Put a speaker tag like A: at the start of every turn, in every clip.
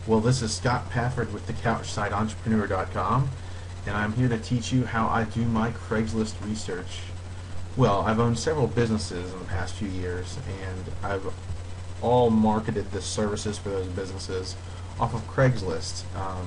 A: Well, this is Scott Pafford with thecouchsideentrepreneur.com, and I'm here to teach you how I do my Craigslist research. Well, I've owned several businesses in the past few years, and I've all marketed the services for those businesses off of Craigslist.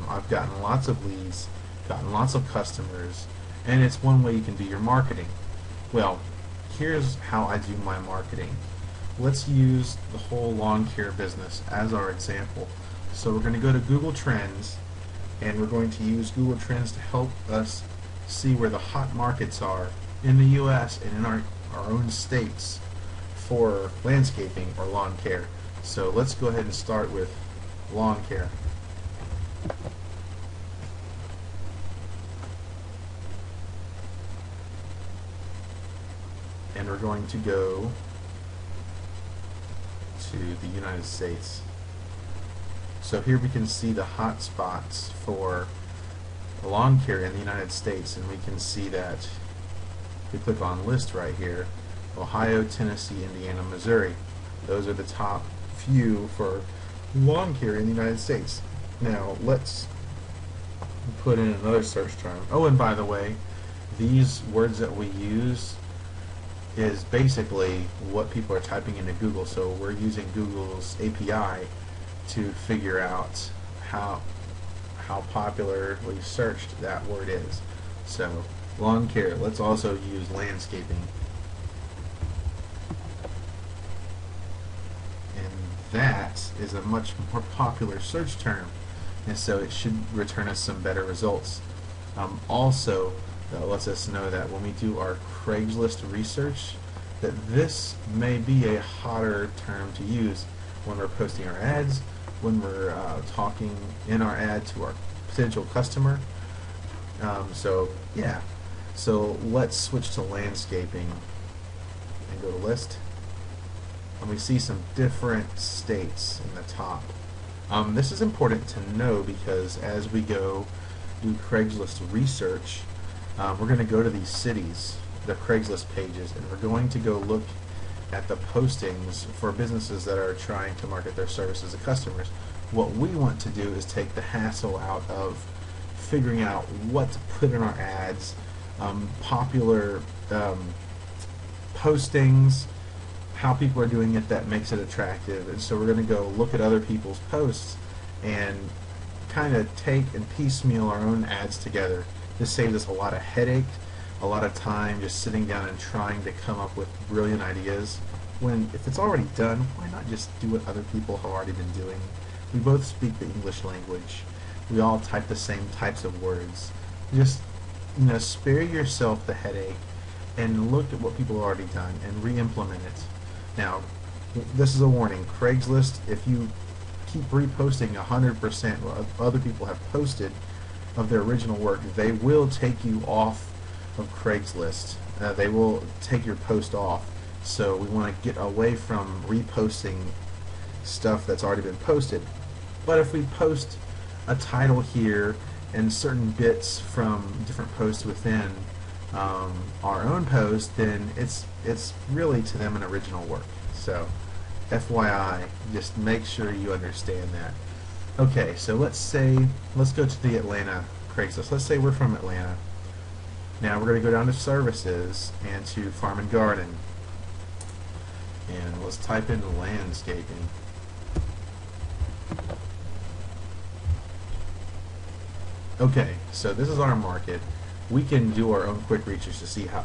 A: I've gotten lots of leads, gotten lots of customers, and it's one way you can do your marketing. Well, here's how I do my marketing. Let's use the whole lawn care business as our example. So we're going to go to Google Trends, and we're going to use Google Trends to help us see where the hot markets are in the US and in our own states for landscaping or lawn care. So let's go ahead and start with lawn care. And we're going to go to the United States. So here we can see the hot spots for lawn care in the United States, and we can see that if we click on list right here, Ohio, Tennessee, Indiana, Missouri. Those are the top few for lawn care in the United States. Now let's put in another search term. Oh, and by the way, these words that we use is basically what people are typing into Google, so we're using Google's API to figure out how popularly searched that word is. So lawn care, let's also use landscaping. And that is a much more popular search term, and so it should return us some better results. Also, that lets us know that when we do our Craigslist research, that this may be a hotter term to use when we're posting our ads, when we're talking in our ad to our potential customer. So yeah, so let's switch to landscaping and go to list, and we see some different states in the top. This is important to know because as we go do Craigslist research, we're going to go to these cities, the Craigslist pages, and we're going to go look at the postings for businesses that are trying to market their services to customers. What we want to do is take the hassle out of figuring out what to put in our ads, popular postings, how people are doing it that makes it attractive. And so we're going to go look at other people's posts and kind of take and piecemeal our own ads together. This saves us a lot of headache, a lot of time just sitting down and trying to come up with brilliant ideas, when if it's already done, why not just do what other people have already been doing? We both speak the English language. We all type the same types of words. Just, spare yourself the headache and look at what people have already done and re-implement it. Now, this is a warning. Craigslist, if you keep reposting 100% what other people have posted of their original work, they will take you off of Craigslist. They will take your post off. So we want to get away from reposting stuff that's already been posted. But if we post a title here and certain bits from different posts within our own post, then it's really to them an original work. So FYI, just make sure you understand that. Okay, so let's go to the Atlanta Craigslist. Let's say we're from Atlanta. Now we're going to go down to services and to farm and garden, and let's type in landscaping. Okay, so this is our market. We can do our own quick research to see how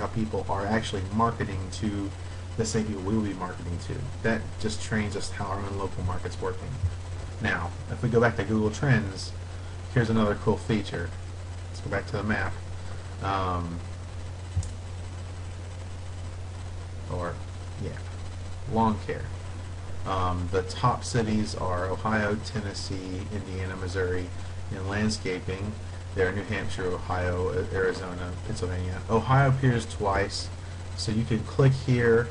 A: people are actually marketing to the same people we will be marketing to. That just trains us how our own local market's working. Now, if we go back to Google Trends, here's another cool feature. Let's go back to the map. Lawn care. The top cities are Ohio, Tennessee, Indiana, Missouri. In landscaping, there are New Hampshire, Ohio, Arizona, Pennsylvania. Ohio appears twice, so you can click here,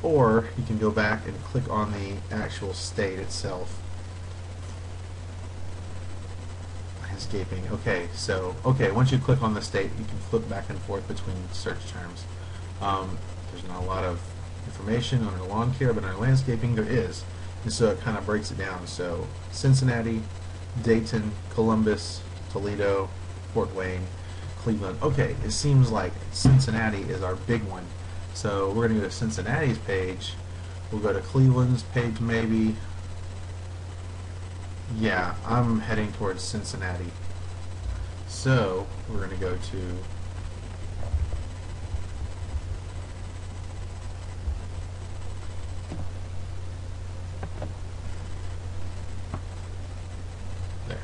A: or you can go back and click on the actual state itself. Landscaping. Okay, so once you click on the state, you can flip back and forth between search terms. There's not a lot of information on our lawn care, but on our landscaping there is. And so it kind of breaks it down. So Cincinnati, Dayton, Columbus, Toledo, Fort Wayne, Cleveland. Okay, it seems like Cincinnati is our big one. So we're going to go to Cincinnati's page. We'll go to Cleveland's page maybe. Yeah, I'm heading towards Cincinnati. So we're going to go to there.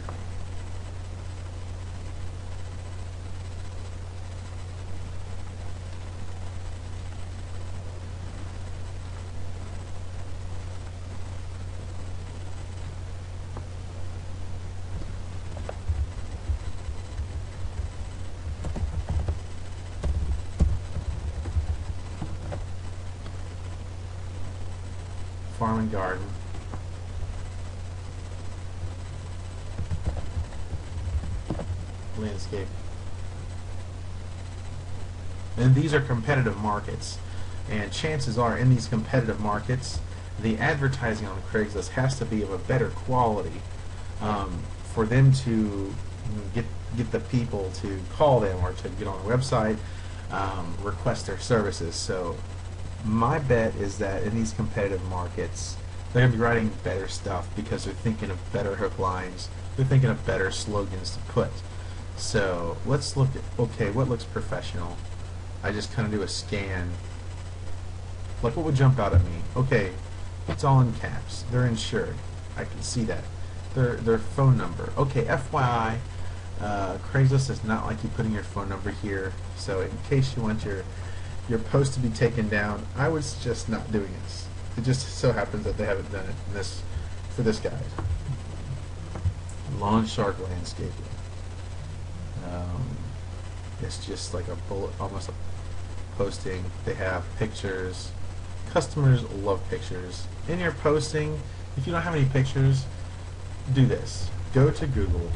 A: Farm and garden. Landscape. And these are competitive markets. And chances are in these competitive markets, the advertising on Craigslist has to be of a better quality for them to get the people to call them or to get on the website, request their services. So my bet is that in these competitive markets, they're going to be writing better stuff because they're thinking of better hook lines. They're thinking of better slogans to put. So let's look at, okay, what looks professional? I just kind of do a scan. Like what would jump out at me? Okay, it's all in caps. They're insured. I can see that. Their phone number. Okay, FYI, Craigslist does not like you putting your phone number here. So in case you want your post to be taken down, I would suggest not doing this. It just so happens that they haven't done it in this for this guy. Lawn Shark Landscaping. It's just like a bullet, almost a posting. They have pictures. Customers love pictures. In your posting, if you don't have any pictures, do this. Go to Google.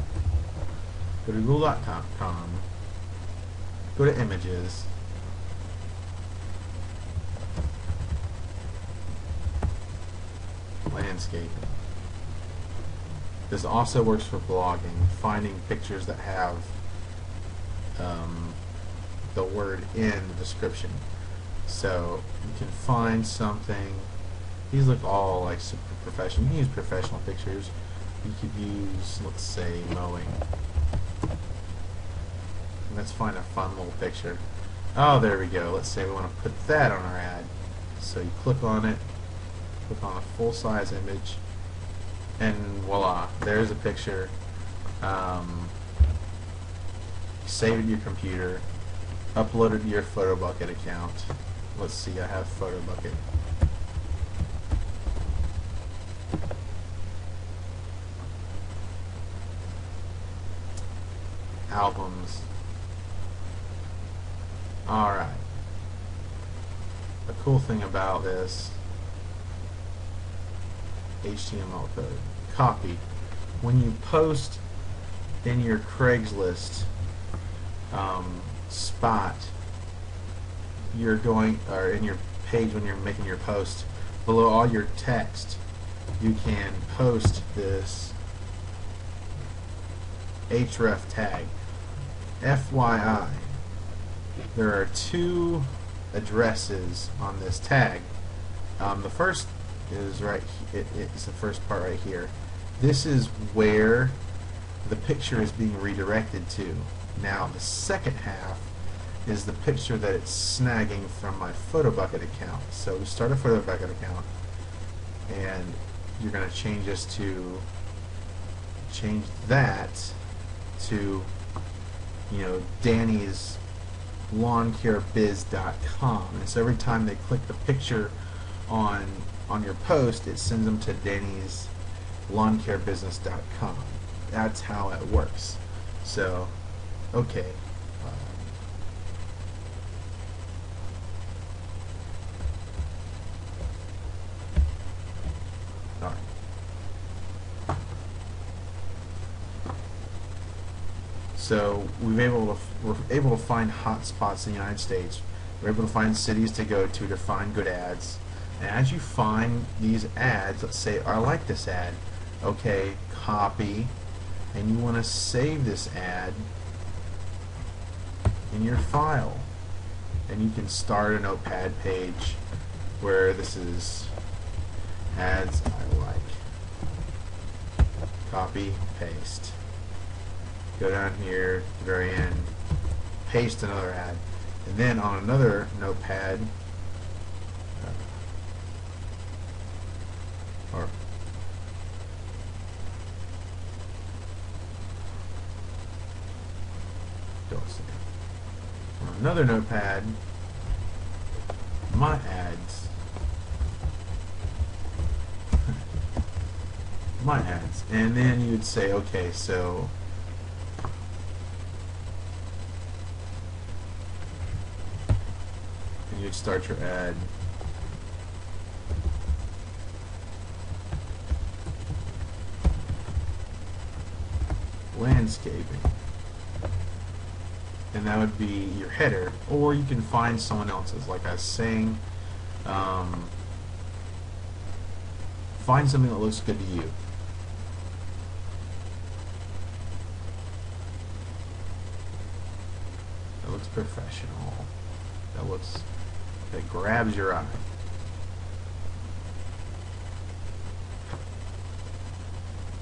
A: Go to google.com. Go to images. Landscaping. This also works for blogging, finding pictures that have the word in the description. So you can find something. These look all like super professional. You can use professional pictures. You could use, let's say, mowing. Let's find a fun little picture. Oh, there we go. Let's say we want to put that on our ad. So you click on it, click on a full-size image, and voila, there's a picture. Save it to your computer, upload it to your PhotoBucket account. Let's see, I have PhotoBucket. Albums. Alright. The cool thing about this HTML code. Copy. When you post in your Craigslist spot, you're going, or in your page when you're making your post, below all your text, you can post this href tag. FYI, there are two addresses on this tag. The first is right. It's the first part right here. This is where the picture is being redirected to. Now the second half is the picture that it's snagging from my PhotoBucket account. So we start a PhotoBucket account, and you're going to change that to, you know, Danny's lawncarebiz.com. And so every time they click the picture on your post, it sends them to Danny's lawncarebusiness.com. That's how it works. So, okay. Alright. So we're able to find hot spots in the United States. We're able to find cities to go to find good ads. And as you find these ads, let's say I like this ad, okay, copy, and you want to save this ad in your file, and you can start a notepad page where this is ads I like. Copy, paste. Go down here, at the very end, paste another ad, and then on another notepad, or don't say. On another notepad, my ads. My ads. And then you would say, okay, so and you'd start your ad. Landscaping. And that would be your header, or you can find someone else's, like I was saying. Find something that looks good to you. That looks professional. That grabs your eye.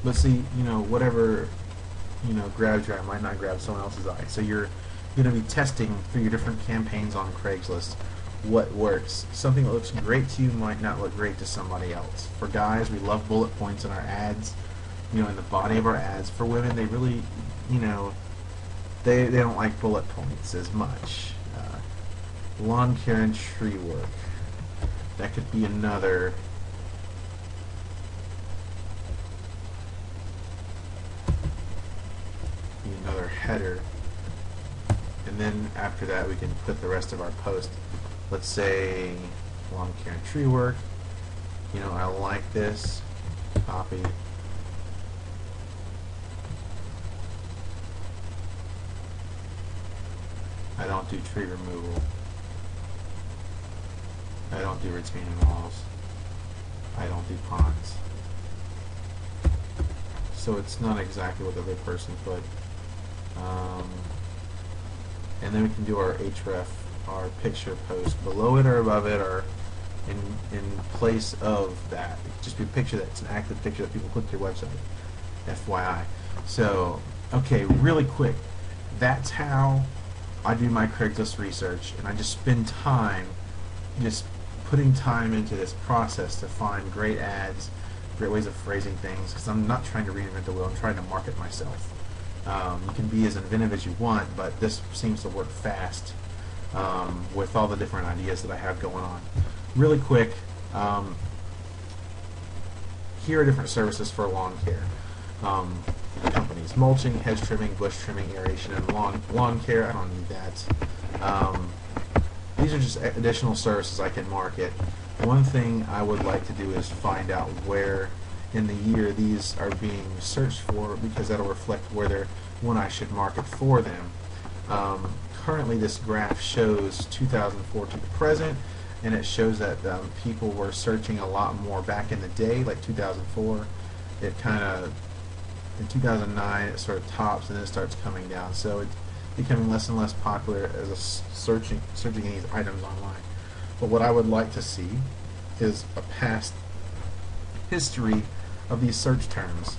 A: But see, whatever, grabs your eye might not grab someone else's eye. So you're going to be testing through your different campaigns on Craigslist what works. Something that looks great to you might not look great to somebody else. For guys, we love bullet points in our ads, in the body of our ads. For women, they really, they don't like bullet points as much. Lawn care and tree work. That could be another. Another header. And then after that, we can put the rest of our post. Let's say lawn care and tree work. I like this. Copy. I don't do tree removal. I don't do retaining walls. I don't do ponds. So it's not exactly what the other person put. And then we can do our href, our picture post below it or above it, or in place of that. It could just be a picture that's an active picture that people click to your website. FYI. So, okay, really quick. That's how I do my Craigslist research, and I just spend time just putting time into this process to find great ads, great ways of phrasing things, because I'm not trying to reinvent the wheel, I'm trying to market myself. You can be as inventive as you want, but this seems to work fast with all the different ideas that I have going on. Really quick, here are different services for lawn care companies. Mulching, hedge trimming, bush trimming, aeration, and lawn care. I don't need that. These are just additional services I can market. One thing I would like to do is find out where in the year these are being searched for, because that'll reflect when I should market for them. Currently this graph shows 2004 to the present, and it shows that people were searching a lot more back in the day, like 2004. It kind of, in 2009 it sort of tops and then it starts coming down, so it's becoming less and less popular as searching these items online. But what I would like to see is a past history of these search terms.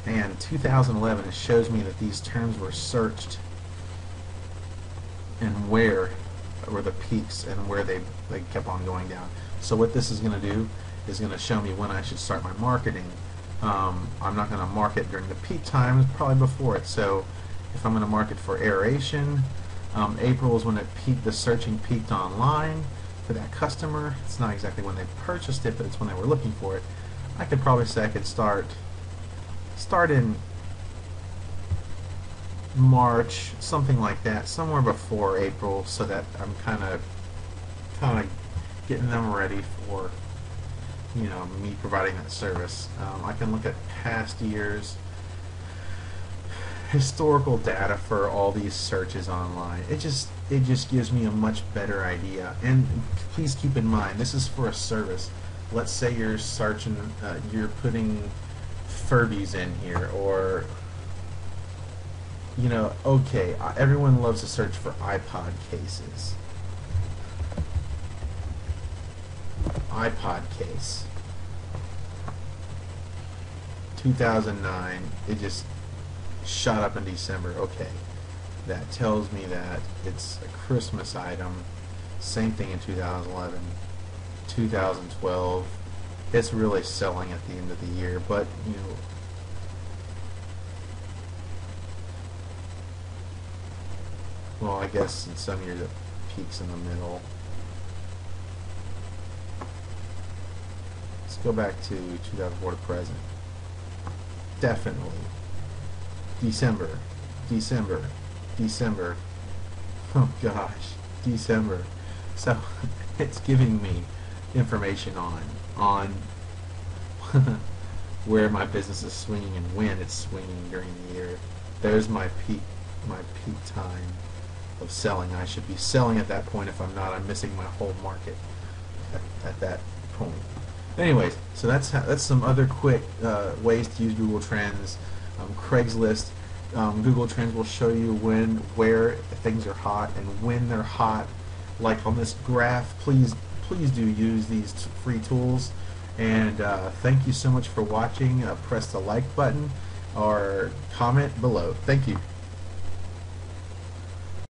A: And 2011, it shows me that these terms were searched and where were the peaks and where they kept on going down. So what this is going to do is going to show me when I should start my marketing. I'm not going to market during the peak times, probably before it. So if I'm going to market for aeration, April is when it peaked, the searching peaked online for that customer. It's not exactly when they purchased it, but it's when they were looking for it. I could probably say I could start in March, something like that, somewhere before April, so that I'm kind of getting them ready for me providing that service. I can look at past years, historical data for all these searches online. It just it just gives me a much better idea. And please keep in mind, this is for a service. Let's say you're searching, you're putting Furbies in here, or okay, everyone loves to search for iPod cases. iPod case. 2009, it just shot up in December. Okay, that tells me that it's a Christmas item. Same thing in 2011, 2012. It's really selling at the end of the year, but well, I guess in some years it peaks in the middle. Let's go back to 2004 to present. Definitely. December. December. December. Oh gosh. December. So it's giving me information on where my business is swinging and when it's swinging during the year. There's my peak time of selling. I should be selling at that point. If I'm not, I'm missing my whole market at that point. Anyways, so that's some other quick ways to use Google Trends. Craigslist, Google Trends will show you where things are hot and when they're hot. Like on this graph, please do use these free tools. And thank you so much for watching. Press the like button or comment below. Thank you.